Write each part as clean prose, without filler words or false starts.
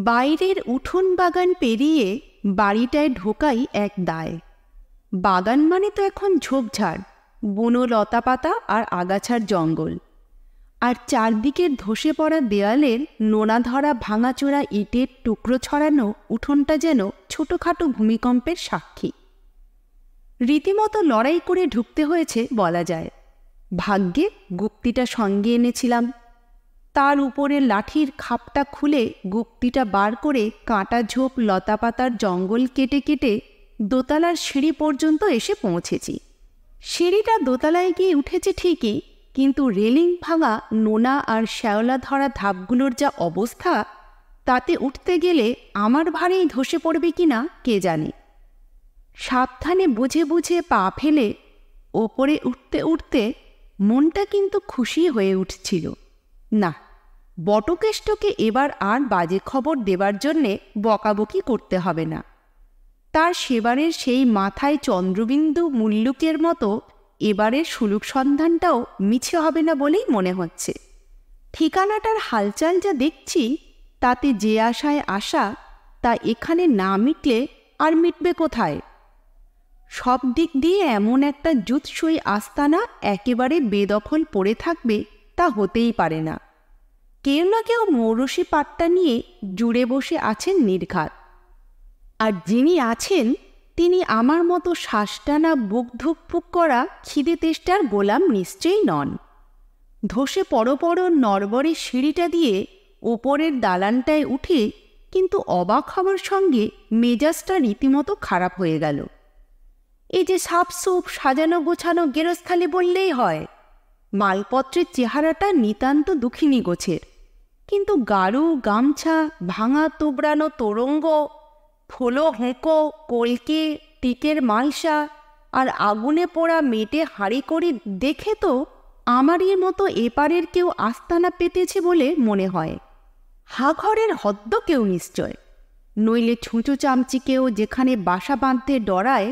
বাইরের উঠোন বাগান পেরিয়ে বাড়িটায় ঢোকাই এক দায়। বাগান মানে তো এখন ঝোপঝাড়, বুনো লতাপাতা আর আগাছার জঙ্গল, আর চারদিকের ধসে পড়া দেয়ালের নোনা ধরা ভাঙাচোরা ইটের টুকরো ছড়ানো উঠোনটা যেন ছোটোখাটো ভূমিকম্পের সাক্ষী। রীতিমতো লড়াই করে ঢুকতে হয়েছে বলা যায়। ভাগ্যে গুপ্তিটা সঙ্গে এনেছিলাম। তার উপরে লাঠির খাপটা খুলে গুপ্তিটা বার করে কাঁটা ঝোপ লতাপাতার জঙ্গল কেটে কেটে দোতলার সিঁড়ি পর্যন্ত এসে পৌঁছেছি। সিঁড়িটা দোতলায় গিয়ে উঠেছে ঠিকই, কিন্তু রেলিং ভাঙা নোনা আর শ্যাওলা ধরা ধাপগুলোর যা অবস্থা, তাতে উঠতে গেলে আমার ভারেই ধসে পড়বে কিনা কে জানে। সাবধানে বুঝে বুঝে পা ফেলে ওপরে উঠতে উঠতে মনটা কিন্তু খুশি হয়ে উঠছিল। না, বটকেষ্টকে এবার আর বাজে খবর দেবার জন্যে বকাবকি করতে হবে না। তার সেবারের সেই মাথায় চন্দ্রবিন্দু মুল্লুকের মতো এবারের সুলুক সন্ধানটাও মিছে হবে না বলেই মনে হচ্ছে। ঠিকানাটার হালচাল যা দেখছি, তাতে যে আশায় আসা, তা এখানে না মিটলে আর মিটবে কোথায়? সব দিক দিয়ে এমন একটা জুৎসই আস্তানা একেবারে বেদখল পড়ে থাকবে, তা হতেই পারে না। কেউ না কেউ মৌরসি পাট্টা নিয়ে জুড়ে বসে আছেন নির্ঘাত। আর যিনি আছেন, তিনি আমার মতো শ্বাসটানা বুক ধুকপুক করা খিদে তেষ্টার গোলাম নিশ্চয়ই নন। ধসে পড় নড়বড়ে সিঁড়িটা দিয়ে ওপরের দালানটায় উঠে কিন্তু অবাক হবার সঙ্গে মেজাজটা রীতিমতো খারাপ হয়ে গেল। এই যে সাপসুপ সাজানো গোছানো গেরস্থালি বললেই হয়, মালপত্রের চেহারাটা নিতান্ত দুঃখিনী গোছের, কিন্তু গাড়ু গামছা, ভাঙা তোবড়ানো তোরঙ্গ, ফোলো হোঁকো, কলকে, টিকের মালসা আর আগুনে পোড়া মেটে হাঁড়ি করি দেখে তো আমারই মতো এপারের কেউ আস্তানা পেতেছে বলে মনে হয়। হাঘরের হদ্দ কেউ নিশ্চয়, নইলে ছুঁচো চামচিকেও যেখানে বাসা বাঁধতে ডরায়,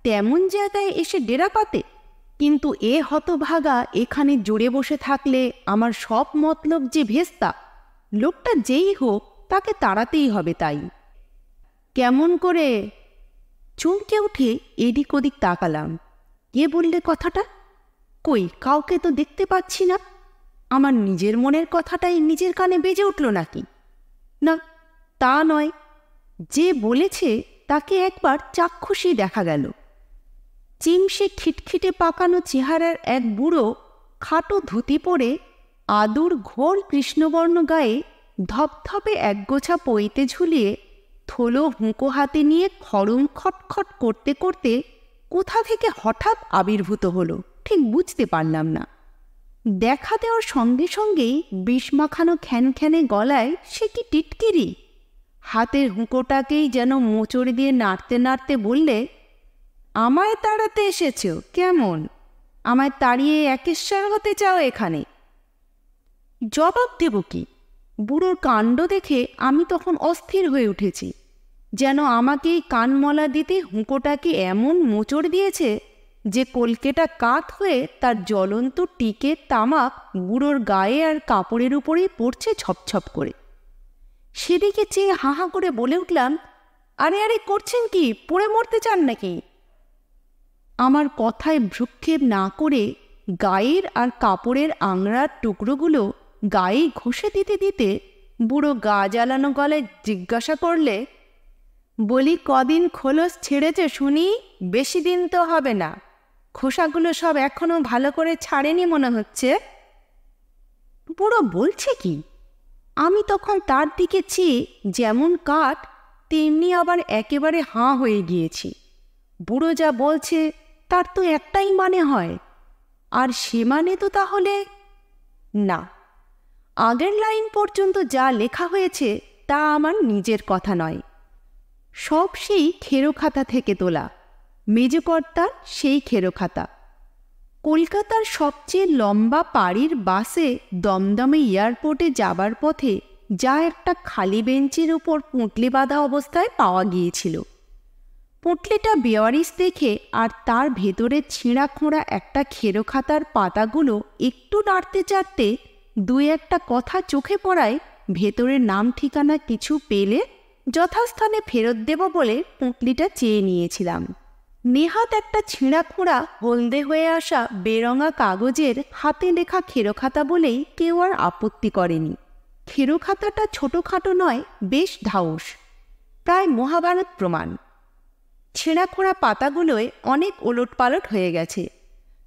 তেমন জায়গায় এসে ডেরা পাতে। কিন্তু এ হতভাগা এখানে জুড়ে বসে থাকলে আমার সব মতলব যে ভেস্তা। লোকটা যেই হোক, তাকে তাড়াতেই হবে। তাই কেমন করে চমকে উঠে এদিক ওদিক তাকালাম। কে বললে কথাটা? কই, কাউকে তো দেখতে পাচ্ছি না। আমার নিজের মনের কথাটাই নিজের কানে বেজে উঠল নাকি? না, তা নয়। যে বলেছে তাকে একবার চাক্ষুষী দেখা গেল। চিমসে খিটখিটে পাকানো চেহারার এক বুড়ো, খাটো ধুতি পরে, আদুর ঘোর কৃষ্ণবর্ণ গায়ে ধপধপে একগোছা পইতে ঝুলিয়ে, থলো হুঁকো হাতে নিয়ে খড়ম খটখট করতে করতে কোথা থেকে হঠাৎ আবির্ভূত হলো ঠিক বুঝতে পারলাম না। দেখা দেওয়ার সঙ্গে সঙ্গেই বিষমাখানো খ্যানখ্যানে গলায় সে কি টিটকিরি! হাতের হুঁকোটাকেই যেন মোচড় দিয়ে নাড়তে নাড়তে বললে, আমায় তাড়াতে এসেছ কেমন? আমায় তাড়িয়ে একেশ্বর হতে চাও এখানে? জবাব দেব কি? বুড়োর কাণ্ড দেখে আমি তখন অস্থির হয়ে উঠেছি, যেন আমাকেই কানমলা দিতে হুঁকোটাকে এমন মোচড় দিয়েছে যে কলকেটা কাত হয়ে তার জ্বলন্ত টিকে তামাক বুড়োর গায়ে আর কাপড়ের উপরেই পড়ছে ছপছপ করে। সেদিকে চেয়ে হাঁ করে বলে উঠলাম, আরে আরে করছেন কি? পড়ে মরতে চান নাকি? আমার কথায় ভ্রুক্ষেপ না করে গায়ের আর কাপড়ের আংড়ার টুকরোগুলো গায়ে ঘষে দিতে দিতে বুড়ো গা জ্বালানো গলায় জিজ্ঞাসা করলে, বলি কদিন খোলস ছেড়েছে শুনি? বেশি দিন তো হবে না। খোসাগুলো সব এখনো ভালো করে ছাড়েনি মনে হচ্ছে। বুড়ো বলছে কি? আমি তখন তার দিকে চেয়ে যেমন কাঠ, তেমনি আবার একেবারে হাঁ হয়ে গিয়েছি। বুড়ো যা বলছে তার তো একটাই মানে হয়, আর সে মানে তো তাহলে না। আগের লাইন পর্যন্ত যা লেখা হয়েছে তা আমার নিজের কথা নয়, সব সেই খেরোখাতা থেকে তোলা, মেজকর্তার সেই খেরোখাতা। কলকাতার সবচেয়ে লম্বা পাড়ির বাসে দমদমে এয়ারপোর্টে যাবার পথে যা একটা খালি বেঞ্চের উপর পুঁটলি বাঁধা অবস্থায় পাওয়া গিয়েছিল। পুঁটলিটা বেওয়ারিশ দেখে আর তার ভেতরে ছিঁড়া খোঁড়া একটা খেরোখাতার পাতাগুলো একটু নাড়তে চাড়তে দু একটা কথা চোখে পড়ায় ভেতরের নাম ঠিকানা কিছু পেলে যথাস্থানে ফেরত দেব বলে পুঁটলিটা চেয়ে নিয়েছিলাম। নেহাত একটা ছিঁড়া খোঁড়া হলদে হয়ে আসা বেরঙা কাগজের হাতে লেখা খেরোখাতা বলেই কেউ আর আপত্তি করেনি। খেরোখাতাটা ছোটোখাটো নয়, বেশ ঢাউস, প্রায় মহাভারত প্রমাণ। ছেঁড়া খোঁড়া পাতাগুলোয় অনেক ওলটপালট হয়ে গেছে।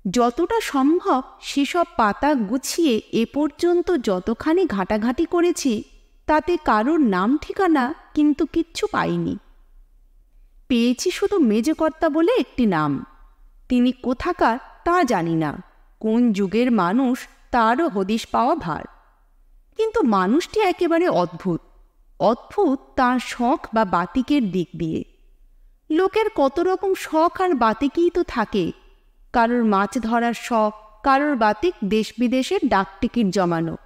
যতটা সম্ভব সেসব পাতা গুছিয়ে এ পর্যন্ত যতখানি ঘাটাঘাটি করেছি তাতে কারোর নাম ঠিকানা কিন্তু কিচ্ছু পাইনি। পেয়েছি শুধু মেজকর্তা বলে একটি নাম। তিনি কোথাকার তা জানি না, কোন যুগের মানুষ তারও হদিশ পাওয়া ভার। কিন্তু মানুষটি একেবারে অদ্ভুত, অদ্ভুত তার শখ বা বাতিকের দিক দিয়ে। লোকের কত রকম শখ আর বাতিকই তো থাকে। কারোর মাছ ধরার শখ, কারোর বাতিক দেশ বিদেশের ডাক টিকিট জমানো,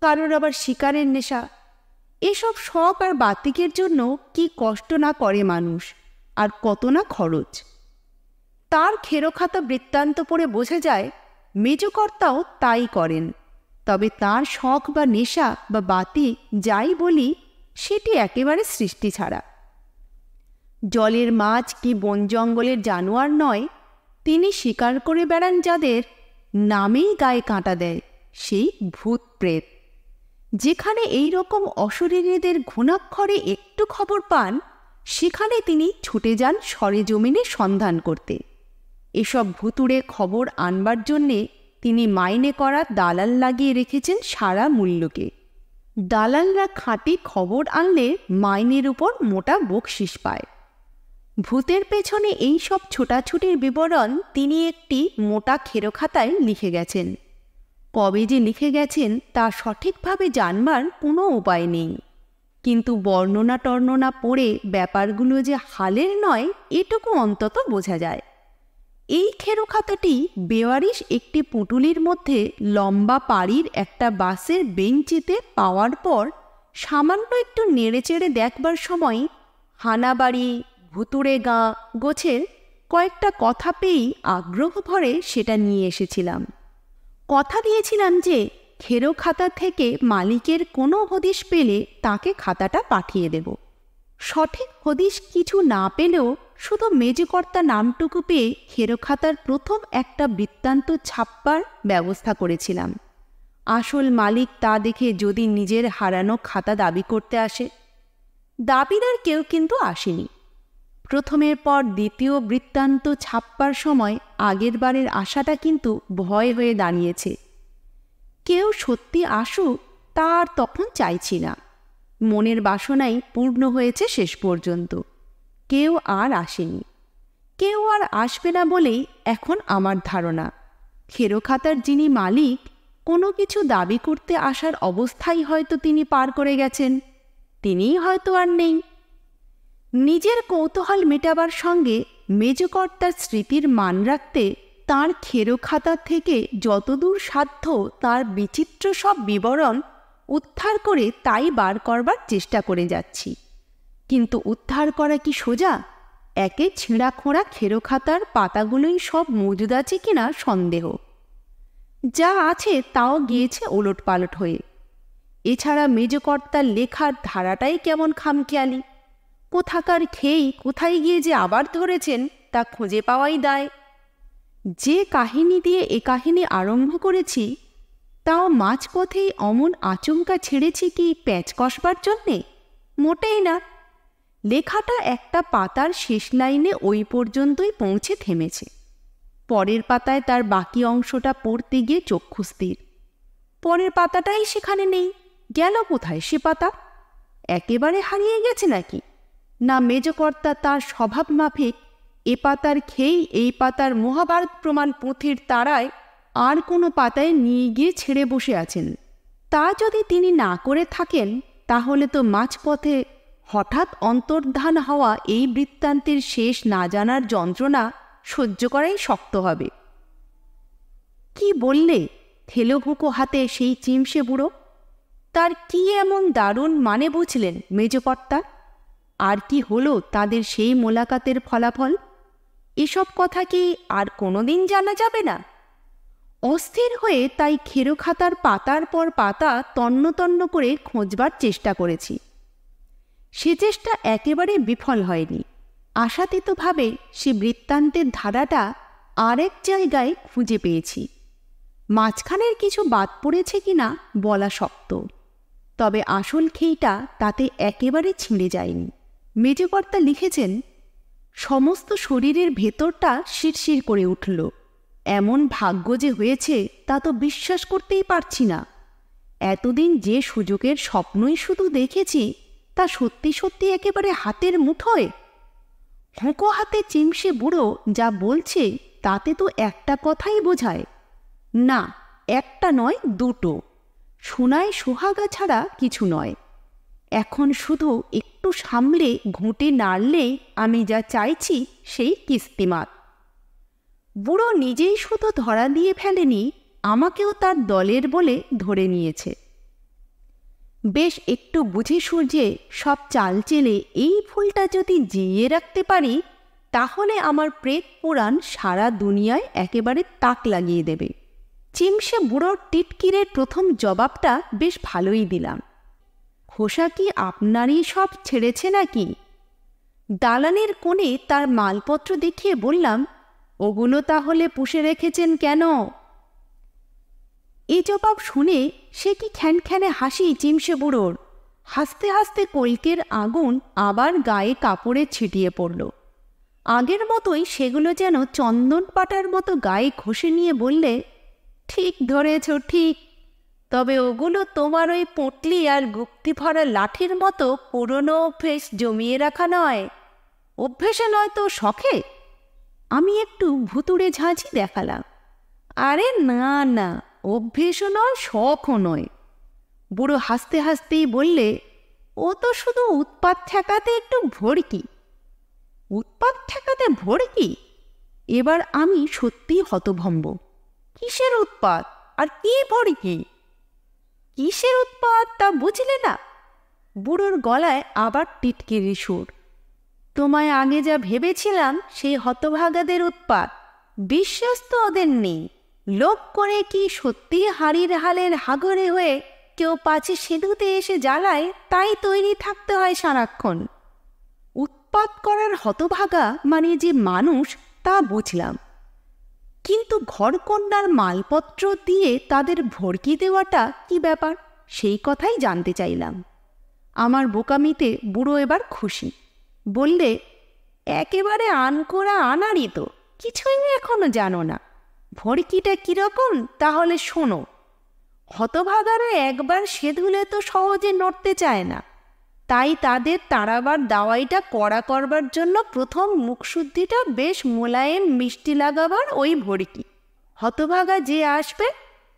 কারোর আবার শিকারের নেশা। এসব শখ আর বাতিকের জন্য কি কষ্ট না করে মানুষ, আর কত না খরচ। তার খেরোখাতা বৃত্তান্ত পড়ে বোঝা যায় মেজকর্তাও তাই করেন। তবে তার শখ বা নেশা বা বাতিক যাই বলি, সেটি একেবারে সৃষ্টি ছাড়া। জলের মাছ কি বন জঙ্গলের জানোয়ার নয়, তিনি শিকার করে বেড়ান যাদের, নামেই গায়ে কাঁটা দেয়, সেই ভূত প্রেত। যেখানে এই রকম অশরীরীদের ঘুণাক্ষরে একটু খবর পান, সেখানে তিনি ছুটে যান সরেজমিনে সন্ধান করতে। এসব ভুতুড়ে খবর আনবার জন্যে তিনি মাইনে করা দালাল লাগিয়ে রেখেছেন সারা মূল্যকে। দালালরা খাঁটি খবর আনলে মাইনের উপর মোটা বকশিস পায়। ভূতের পেছনে এই সব ছোটাছুটির বিবরণ তিনি একটি মোটা খেরোখাতায় লিখে গেছেন। কবে যে লিখে গেছেন তা সঠিকভাবে জানবার কোনো উপায় নেই। কিন্তু বর্ণনা টর্ণনা পড়ে ব্যাপারগুলো যে হালের নয়, এটুকু অন্তত বোঝা যায়। এই খেরোখাতাটি বেওয়ারিশ একটি পুঁটুলির মধ্যে লম্বা পাড়ির একটা বাসের বেঞ্চিতে পাওয়ার পর সামান্য একটু নেড়েচেড়ে দেখবার সময় হানাবাড়ি, ভুতুড়ে গাঁ গোছের কয়েকটা কথা পেয়েই আগ্রহ ভরে সেটা নিয়ে এসেছিলাম। কথা দিয়েছিলাম যে খেরোখাতা থেকে মালিকের কোনো হদিশ পেলে তাকে খাতাটা পাঠিয়ে দেব। সঠিক হদিশ কিছু না পেলেও শুধু মেজকর্তা নামটুকু পেয়ে খেরোখাতার প্রথম একটা বৃত্তান্ত ছাপবার ব্যবস্থা করেছিলাম। আসল মালিক তা দেখে যদি নিজের হারানো খাতা দাবি করতে আসে। দাবিদার কেউ কিন্তু আসেনি। প্রথমের পর দ্বিতীয় বৃত্তান্ত ছাপবার সময় আগের বারের আশাটা কিন্তু ভয় হয়ে দাঁড়িয়েছে। কেউ সত্যি আসুক তা আর তখন চাইছি না। মনের বাসনাই পূর্ণ হয়েছে শেষ পর্যন্ত। কেউ আর আসেনি, কেউ আর আসবে না বলেই এখন আমার ধারণা খেরোখাতার যিনি মালিক, কোনো কিছু দাবি করতে আসার অবস্থাই হয়তো তিনি পার করে গেছেন। তিনিই হয়তো আর নেই। নিজের কৌতূহল মেটাবার সঙ্গে মেজকর্তার স্মৃতির মান রাখতে তাঁর খেরোখাতা থেকে যতদূর সাধ্য তার বিচিত্র সব বিবরণ উদ্ধার করে তাই বার করবার চেষ্টা করে যাচ্ছি। কিন্তু উদ্ধার করা কি সোজা? একে ছেঁড়া খোঁড়া খেরোখাতার পাতাগুলোই সব মজুদ আছে কিনা সন্দেহ। যা আছে তাও গিয়েছে ওলটপালট হয়ে। এছাড়া মেজকর্তার লেখার ধারাটাই কেমন খামখেয়ালি। কোথাকার খেয়েই কোথায় গিয়ে যে আবার ধরেছেন তা খুঁজে পাওয়াই দায়। যে কাহিনী দিয়ে এ কাহিনী আরম্ভ করেছি, তাও মাঝপথেই অমন আচমকা ছেড়েছি কি প্যাঁচ কষবার জন্যে? মোটেই না। লেখাটা একটা পাতার শেষ লাইনে ওই পর্যন্তই পৌঁছে থেমেছে। পরের পাতায় তার বাকি অংশটা পড়তে গিয়ে চক্ষু স্থির। পরের পাতাটাই সেখানে নেই। গেল কোথায় সে পাতা? একেবারে হারিয়ে গেছে নাকি? না মেজকর্তা তার স্বভাব মাফিক এ পাতার খেয়েই এই পাতার মহাভারত প্রমাণ পুঁথির তারায় আর কোনো পাতায় নিয়ে গিয়ে ছেড়ে বসে আছেন? তা যদি তিনি না করে থাকেন, তাহলে তো মাঝপথে হঠাৎ অন্তর্ধান হওয়া এই বৃত্তান্তের শেষ না জানার যন্ত্রণা সহ্য করাই শক্ত হবে। কি বললে? থেলোহুঁকো হাতে সেই চিমসে বুড়ো। তার কি এমন দারুণ মানে বুঝলেন মেজকর্তা? আর কি হলো তাদের সেই মোলাকাতের ফলাফল? এসব কথা কি আর কোনোদিন জানা যাবে না? অস্থির হয়ে তাই খেরোখাতার পাতার পর পাতা তন্ন তন্ন করে খোঁজবার চেষ্টা করেছি। সে চেষ্টা একেবারে বিফল হয়নি। আশাতীতভাবে সে বৃত্তান্তের ধারাটা আরেক জায়গায় খুঁজে পেয়েছি। মাঝখানের কিছু বাদ পড়েছে কিনা বলা শক্ত, তবে আসল খেইটা তাতে একেবারে ছিঁড়ে যায়নি। মেজকর্তা লিখেছেন, সমস্ত শরীরের ভেতরটা শিরশির করে উঠল। এমন ভাগ্য যে হয়েছে তা তো বিশ্বাস করতেই পারছি না। এতদিন যে সুযোগের স্বপ্নই শুধু দেখেছি তা সত্যি সত্যি একেবারে হাতের মুঠোয়। হুঁকো হাতে চিমসে বুড়ো যা বলছে তাতে তো একটা কথাই বোঝায়। না, একটা নয়, দুটো। সোনায় সোহাগা ছাড়া কিছু নয়। এখন শুধু একটু সামলে ঘুঁটে নাড়লে আমি যা চাইছি সেই কিস্তিমাত। বুড়ো নিজেই শুধু ধরা দিয়ে ফেলেনি, আমাকেও তার দলের বলে ধরে নিয়েছে। বেশ একটু বুঝে সুঝে সব চাল চেলে এই ফুলটা যদি জিইয়ে রাখতে পারি, তাহলে আমার প্রেত পুরাণ সারা দুনিয়ায় একেবারে তাক লাগিয়ে দেবে। চিমসে বুড়োর টিটকিরের প্রথম জবাবটা বেশ ভালোই দিলাম। খোসা কি আপনারই সব ছেড়েছে নাকি? দালানের কোণে তার মালপত্র দেখিয়ে বললাম, ওগুলো তাহলে পুষে রেখেছেন কেন? এ জবাব শুনে সে কি খ্যানখ্যানে হাসি চিমসে বুড়োর। হাসতে হাসতে কলকের আগুন আবার গায়ে কাপড়ে ছিটিয়ে পড়ল। আগের মতোই সেগুলো যেন চন্দন পাটার মতো গায়ে ঘষে নিয়ে বললে, ঠিক ধরেছ, ঠিক। তবে ওগুলো তোমার ওই পুঁটলি আর গুপ্তি ভরা লাঠির মতো পুরনো অভ্যেস জমিয়ে রাখা নয়। অভ্যেসে নয় তো শখে? আমি একটু ভুতুড়ে ঝাঁঝি দেখালাম। আরে না না, অভ্যেসও নয়, শখও নয়। বুড়ো হাসতে হাসতেই বললে, ও তো শুধু উৎপাত ঠেকাতে একটু ভড়কি। উৎপাত ঠেকাতে ভড়কি? এবার আমি সত্যিই হতভম্ব। কিসের উৎপাত আর কি ভড়কি? কিসের উৎপাত তা বুঝলে না? বুড়োর গলায় আবার টিটকিরি সুর। তোমায় আগে যা ভেবেছিলাম সেই হতভাগাদের উৎপাত, বিশ্বাস তো ওদের নেই। লোভ করে কি সত্যি হাড়ির হালের হাগরে হয়ে কেউ পাছে সেধুতে এসে জ্বালায়, তাই তৈরি থাকতে হয় সারাক্ষণ। উৎপাত করার হতভাগা মানে যে মানুষ তা বুঝলাম, কিন্তু ঘরকন্যার মালপত্র দিয়ে তাদের ভড়কি দেওয়াটা কি ব্যাপার, সেই কথাই জানতে চাইলাম। আমার বোকামিতে বুড়ো এবার খুশি। বললে, একেবারে আনকোড়া আনারই তো, কিছুই এখনো জানো না। ভড়কিটা কিরকম তাহলে শোনো। হতভাগারা একবার সেধুলে তো সহজে নড়তে চায় না, তাই তাদের তাড়াবার দাওয়াইটা কড়া করবার জন্য প্রথম মুখশুদ্ধিটা বেশ মোলায়েম মিষ্টি লাগাবার ওই ভড়কি। হতভাগা যে আসবে,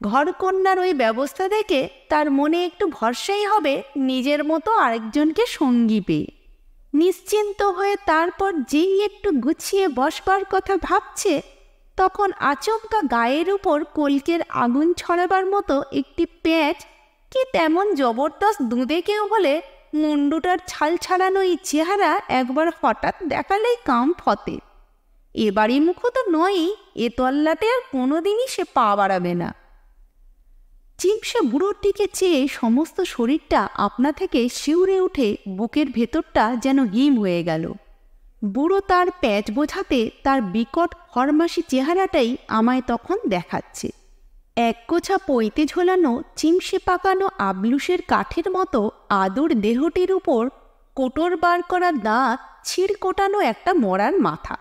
ঘরকন্যার ওই ব্যবস্থা দেখে তার মনে একটু ভরসাই হবে নিজের মতো আরেকজনকে সঙ্গী পেয়ে। নিশ্চিন্ত হয়ে তারপর যেই একটু গুছিয়ে বসবার কথা ভাবছে, তখন আচমকা গায়ের উপর কলকের আগুন ছড়াবার মতো একটি প্যাঁচ কি তেমন জবরদস্ত দুঁদে কেউ হলে মুন্ডুটার ছাল ছাড়ানো এই চেহারা একবার হঠাৎ দেখালেই কাম ফতে। এবারই মুখো তো নয়ই, এ তল্লাতে আর কোনোদিনই সে পা বাড়াবে না। চিমসে বুড়োর দিকে চেয়ে সমস্ত শরীরটা আপনা থেকে শিউরে উঠে বুকের ভেতরটা যেন হিম হয়ে গেল। বুড়ো তার প্যাচ বোঝাতে তার বিকট ফরমাসি চেহারাটাই আমায় তখন দেখাচ্ছে। একগোছা পৈতে ঝোলানো চিমসে পাকানো আবলুসের কাঠের মতো আদুর দেহটির উপর কোটর বার করা দাঁত, ছিঁড় কোটানো একটা মরার মাথা।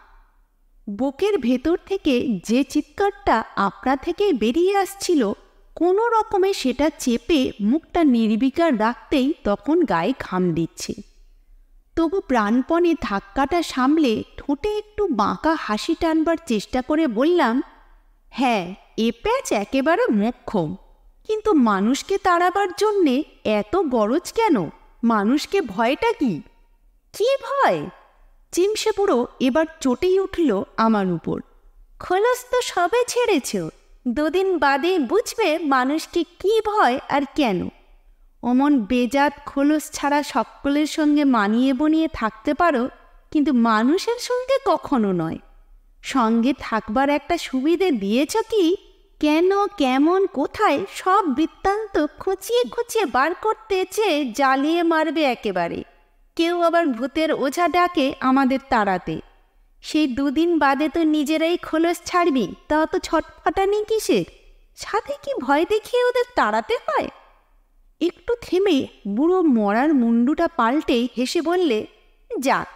বুকের ভেতর থেকে যে চিৎকারটা আপনা থেকে বেরিয়ে আসছিল, কোনো রকমে সেটা চেপে মুখটা নির্বিকার রাখতেই তখন গায়ে ঘাম দিচ্ছে। তবু প্রাণপণে ধাক্কাটা সামলে ঠোঁটে একটু বাঁকা হাসি টানবার চেষ্টা করে বললাম, হ্যাঁ, এ প্যাচ একেবারে মোক্ষম, কিন্তু মানুষকে তাড়াবার জন্যে এত গরজ কেন? মানুষকে ভয়টা কি? কি ভয়? চিমসে বুড়ো এবার চটেই উঠল আমার উপর। খোলস তো সবে ছেড়েছ, দুদিন বাদে বুঝবে মানুষকে কি ভয় আর কেন। অমন বেজাত খোলস ছাড়া সকলের সঙ্গে মানিয়ে বনিয়ে থাকতে পারো, কিন্তু মানুষের সঙ্গে কখনো নয়। সঙ্গে থাকবার একটা সুবিধে দিয়েছ কি, কেন, কেমন, কোথায় সব বৃত্তান্ত খুঁচিয়ে খুঁচিয়ে বার করতে চেয়ে জ্বালিয়ে মারবে একেবারে। কেউ আবার ভূতের ওঝা ডাকে আমাদের তাড়াতে। সেই 2 দিন বাদে তো নিজেরাই খোলস ছাড়বি, তা অত ছটফটানি কিসের? সাথে কি ভয় দেখিয়ে ওদের তাড়াতে হয়? একটু থেমে বুড়ো মরার মুন্ডুটা পাল্টে হেসে বললে, যাক,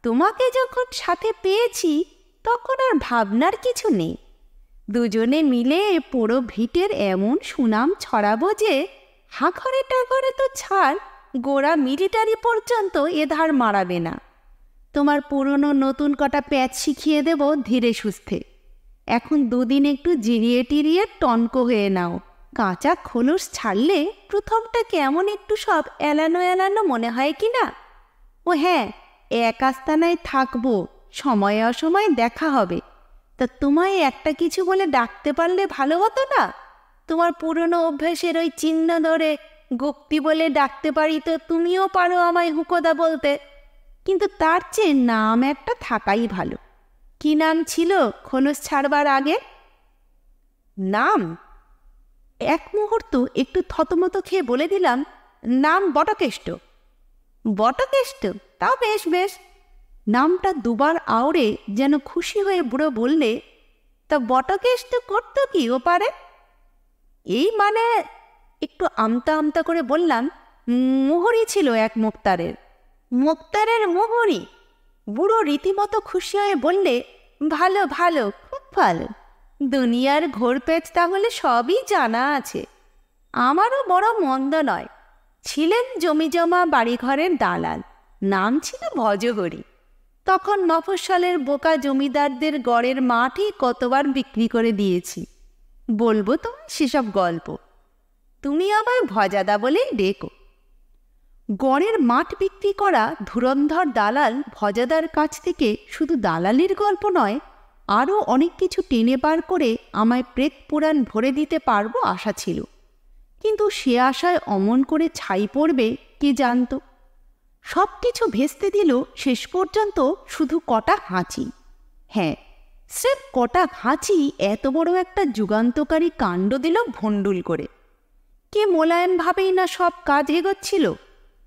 তোমাকে যখন সাথে পেয়েছি তখন আর ভাবনার কিছু নেই। দুজনে মিলে পোড়ো ভিটের এমন সুনাম ছড়াবো যে হাঁঘরে টাঘরে তো ছাড়, গোড়া মিলিটারি পর্যন্ত এধার মারাবে না। তোমার পুরনো নতুন কটা প্যাচ শিখিয়ে দেব ধীরে সুস্থে। এখন 2 দিন একটু জিরিয়ে টিরিয়ে টনকো হয়ে নাও। কাঁচা খোলস ছাড়লে প্রথমটা কেমন একটু সব এলানো এলানো মনে হয় কি না? ও হ্যাঁ, এক আস্তানায় থাকবো, সময়ে অসময়ে দেখা হবে। তা তোমায় একটা কিছু বলে ডাকতে পারলে ভালো হতো না? তোমার পুরনো অভ্যাসের ওই চিহ্ন ধরে গুপ্তি বলে ডাকতে পারি তো তুমিও পারো আমায় হুকোদা বলতে। কিন্তু তার চেয়ে নাম একটা থাকাই ভালো। কি নাম ছিল খোলস ছাড়বার আগে? নাম? এক মুহূর্ত একটু থতমত খেয়ে বলে দিলাম, নাম বটকেষ্ট। বটকেষ্ট? তা বেশ বেশ। নামটা 2 বার আওড়ে যেন খুশি হয়ে বুড়ো বললে, তা বটকেষ্ট করতো কি ও পারে? এই মানে, একটু আমতা আমতা করে বললাম, মোহরি ছিল এক মোক্তারের। মোক্তারের মোহরি? বুড়ো রীতিমতো খুশি হয়ে বললে, ভালো ভালো, খুব ভালো। দুনিয়ার ঘোরপেচ তাহলে সবই জানা আছে। আমারও বড় মন্দ নয়। ছিলেন জমিজমা বাড়িঘরের দালাল, নাম ছিল ভজহরি। তখন মফস্বলের বোকা জমিদারদের গড়ের মাঠই কতবার বিক্রি করে দিয়েছি। বলবো তো সেসব গল্প, তুমি আমায় ভজাদা বলেই ডেকো। গড়ের মাঠ বিক্রি করা ধুরন্ধর দালাল ভজাদার কাছ থেকে শুধু দালালির গল্প নয়, আরও অনেক কিছু টেনে বার করে আমায় প্রেত পুরাণ ভরে দিতে পারবো আশা ছিল। কিন্তু সে আশায় অমন করে ছাই পড়বে কে জানত। সব কিছু ভেস্তে দিল শেষ পর্যন্ত শুধু কটা হাঁচি। হ্যাঁ, স্রেফ কটা হাঁচি এত বড় একটা যুগান্তকারী কাণ্ড দিল ভণ্ডুল করে। কে মোলায়েমভাবেই না সব কাজ এগোচ্ছিল।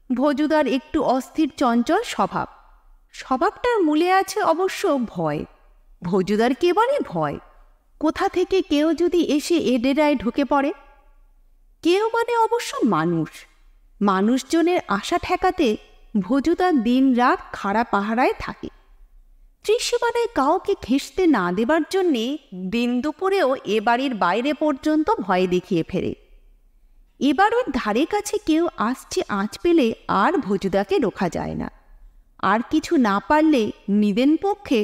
ভজুদার একটু অস্থির চঞ্চল স্বভাব। স্বভাবটার মূলে আছে অবশ্য ভয়। ভজুদার কে বলে ভয়। কোথা থেকে কেউ যদি এসে এ ডেরায় ঢুকে পড়ে। কেউ মানে অবশ্য মানুষ। মানুষজনের আশা ঠেকাতে ভজুদার দিন রাত খাড়া পাহারায় থাকে। ত্রিসীমানায় কাউকে ঘেঁষতে না দেবার জন্যে দিন দুপুরেও এ বাড়ির বাইরে পর্যন্ত ভয় দেখিয়ে ফেরে। এবার ওর ধারে কাছে কেউ আসছে আঁচ পেলে আর ভজুদাকে রোখা যায় না। আর কিছু না পারলে নিদেন পক্ষে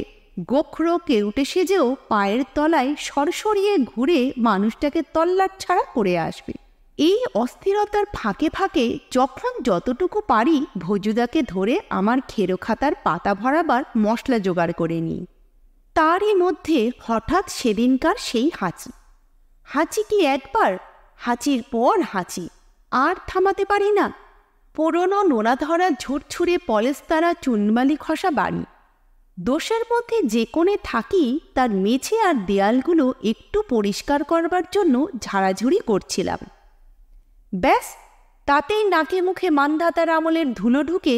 গোখরো কেউটে সেজেও পায়ের তলায় সরসরিয়ে ঘুরে মানুষটাকে তল্লাট ছাড়া করে আসবে। এই অস্থিরতার ফাঁকে ফাঁকে যখন যতটুকু পারি ভজুদাকে ধরে আমার খেরো খাতার পাতা ভরাবার মশলা জোগাড় করে নিই। তারই মধ্যে হঠাৎ সেদিনকার সেই হাঁচি। হাঁচি কি একবার, হাঁচির পর হাঁচি, আর থামাতে পারি না। পুরনো নোড়াধরা ঝুরঝুরে পলেস্তারা চুনমালি খসা বাড়ি। দোষের মধ্যে যে কোণে থাকি তার মেঝে আর দেয়ালগুলো একটু পরিষ্কার করবার জন্য ঝাড়াঝুড়ি করছিলাম। ব্যাস, তাতেই নাকে মুখে মান্ধাতার আমলের ধুলো ঢুকে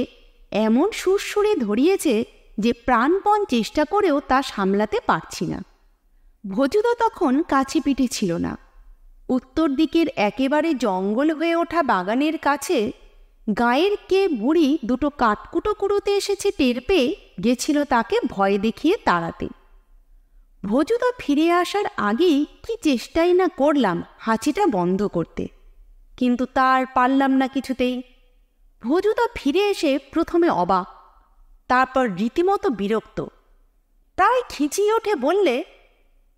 এমন সুরসুরে ধরিয়েছে যে প্রাণপণ চেষ্টা করেও তা সামলাতে পারছি না। ভজুদা তখন কাছে পিঠে ছিল না। উত্তর দিকের একেবারে জঙ্গল হয়ে ওঠা বাগানের কাছে গায়ের কে বুড়ি 2 কাঠকুটো কুড়োতে এসেছে টের পেয়ে গেছিল তাকে ভয় দেখিয়ে তাড়াতে। ভজুদা ফিরে আসার আগেই কি চেষ্টাই না করলাম হাঁচিটা বন্ধ করতে, কিন্তু তার পারলাম না কিছুতেই। ভজুদা ফিরে এসে প্রথমে অবাক, তারপর রীতিমতো বিরক্ত। তাই খিঁচিয়ে ওঠে বললে,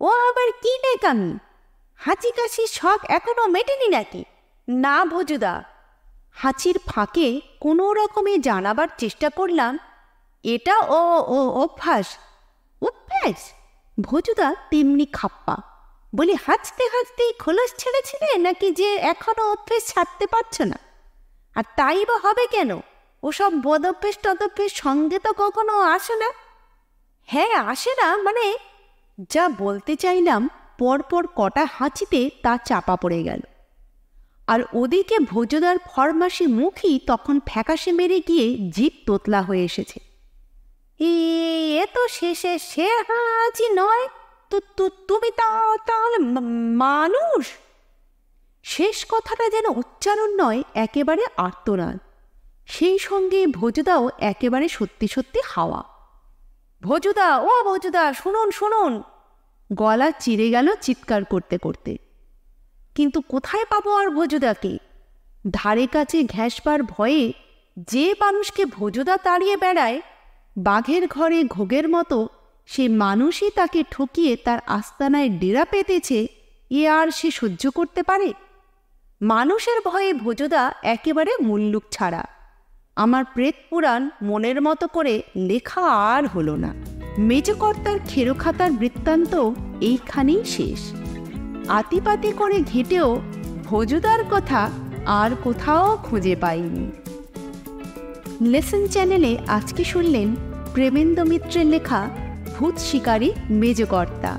ও আবার কি নেকামি? হাঁচি কাশির শখ এখনো মেটেনি নাকি? না ভজুদা। হাঁচির ফাঁকে কোনো রকমে জানাবার চেষ্টা করলাম, এটা ও অভ্যাস। অভ্যাস? ভজুদা তেমনি খাপ্পা। বলি, হাঁচতে হাঁচতেই খোলস ছেড়েছিলে নাকি যে এখনো অভ্যেস ছাড়তে পারছো না? আর তাই বা হবে কেন? ওসব বদভ্যেস টদভ্যেস সঙ্গে তো কখনো আসে না। হ্যাঁ, আসে না মানে, যা বলতে চাইলাম পরপর কটা হাঁচিতে তা চাপা পড়ে গেল। আর ওদিকে ভোজদার ফরমাসি মুখই তখন ফ্যাকাশে মেরে গিয়ে জিভ তোতলা হয়ে এসেছে। এ তো শেষে সে হাঁচি নয়, তুমি তাহলে মানুষ? শেষ কথাটা যেন উচ্চারণ নয়, একেবারে আর্তনাদ। সেই সঙ্গে ভোজদাও একেবারে সত্যি সত্যি হাওয়া। ভোজদা, ও ভোজদা, শুনুন শুনুন! গলা চিরে গেল চিৎকার করতে করতে। কিন্তু কোথায় পাবো আর ভোজদাকে? ধারে কাছে ঘেঁষবার ভয়ে যে মানুষকে ভোজদা তাড়িয়ে বেড়ায়, বাঘের ঘরে ঘোগের মতো সে মানুষই তাকে ঠকিয়ে তার আস্তানায় ডেরা পেতেছে, এ আর সে সহ্য করতে পারে? মানুষের ভয়ে ভোজদা একেবারে মুল্লুক ছাড়া। আমার প্রেত পুরাণ মনের মতো করে লেখা আর হলো না। মেজকর্তার খেরোখাতার বৃত্তান্ত এইখানেই শেষ। আতিপাতি করে ঘেঁটেও ভোজদার কথা আর কোথাও খুঁজে পাইনি। লেসন চ্যানেলে আজকে শুনলেন প্রেমেন্দ্র মিত্রের লেখা ভূত শিকারী মেজকর্তা।